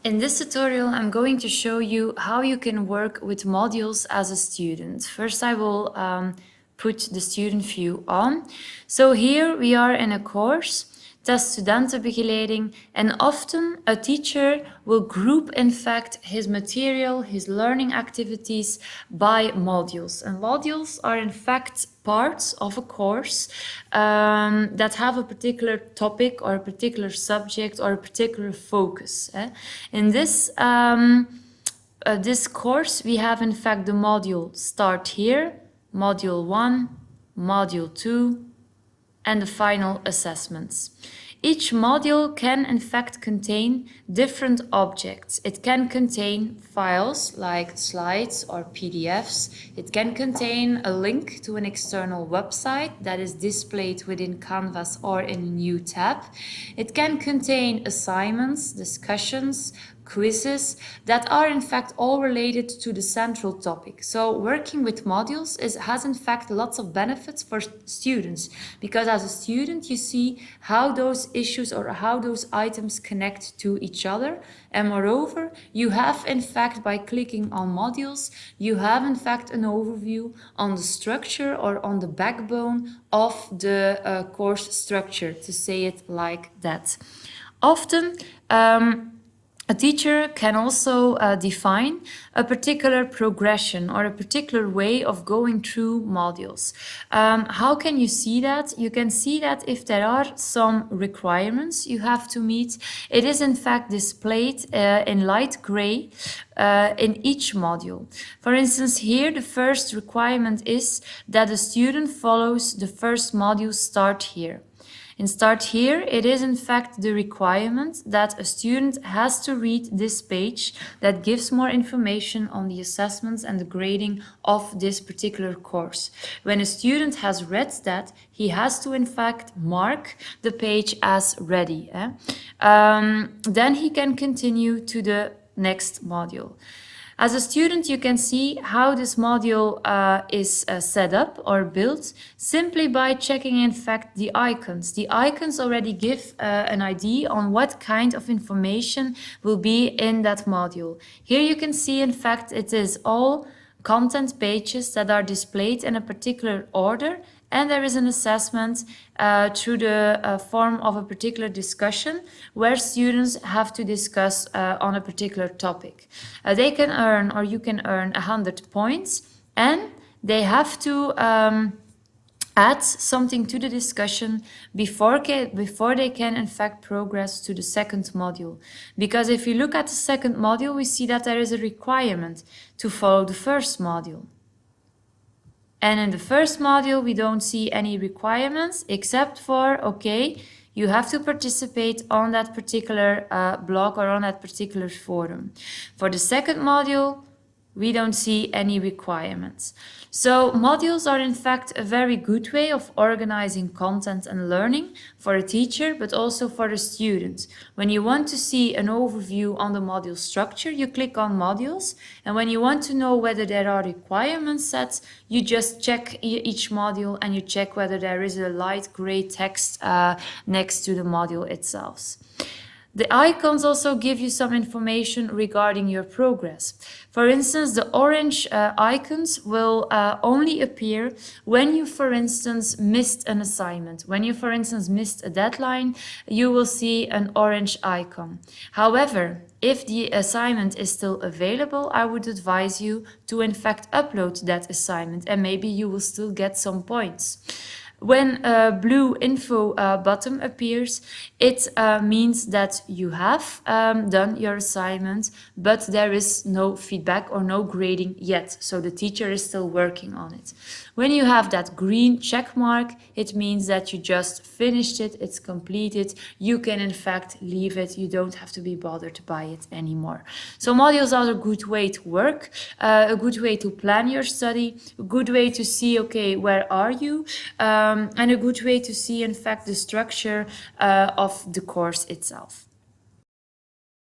In this tutorial, I'm going to show you how you can work with modules as a student. First, I will put the student view on. So here we are in a course, test studentenbegeleiding, and often a teacher will group, in fact, his material, his learning activities by modules. And modules are, in fact, parts of a course that have a particular topic or a particular subject or a particular focus. In this course, we have in fact the module start here, module 1, module 2, and the final assessments. Each module can in fact contain different objects. It can contain files like slides or PDFs. It can contain a link to an external website that is displayed within Canvas or in a new tab. It can contain assignments, discussions, quizzes that are in fact all related to the central topic. So working with modules has in fact lots of benefits for students, because as a student you see how those issues or how those items connect to each other, and moreover you have in fact, by clicking on modules, you have in fact an overview on the structure or on the backbone of the course structure, to say it like that. Often a teacher can also define a particular progression or a particular way of going through modules. How can you see that? You can see that if there are some requirements you have to meet, it is in fact displayed in light gray in each module. For instance, here the first requirement is that the student follows the first module start here. In Start Here, it is in fact the requirement that a student has to read this page that gives more information on the assessments and the grading of this particular course. When a student has read that, he has to in fact mark the page as ready. Then he can continue to the next module. As a student, you can see how this module is set up or built simply by checking, in fact, the icons. The icons already give an idea on what kind of information will be in that module. Here you can see, in fact, it is all content pages that are displayed in a particular order, and there is an assessment through the form of a particular discussion where students have to discuss on a particular topic. They can earn, or you can earn, 100 points, and they have to add something to the discussion before they can in fact progress to the second module. Because if you look at the second module, we see that there is a requirement to follow the first module. And in the first module, we don't see any requirements except for, okay, you have to participate on that particular blog or on that particular forum. For the second module, we don't see any requirements. So modules are in fact a very good way of organizing content and learning for a teacher, but also for a student. When you want to see an overview on the module structure, you click on modules. And when you want to know whether there are requirement sets, you just check each module and you check whether there is a light gray text next to the module itself. The icons also give you some information regarding your progress. For instance, the orange icons will only appear when you, for instance, missed an assignment. When you, for instance, missed a deadline, you will see an orange icon. However, if the assignment is still available, I would advise you to, in fact, upload that assignment, and maybe you will still get some points. When a blue info button appears, it means that you have done your assignment, but there is no feedback or no grading yet. So the teacher is still working on it. When you have that green check mark, it means that you just finished it, it's completed. You can in fact leave it. You don't have to be bothered by it anymore. So modules are a good way to work, a good way to plan your study, a good way to see, okay, where are you? And a good way to see, in fact, the structure of the course itself.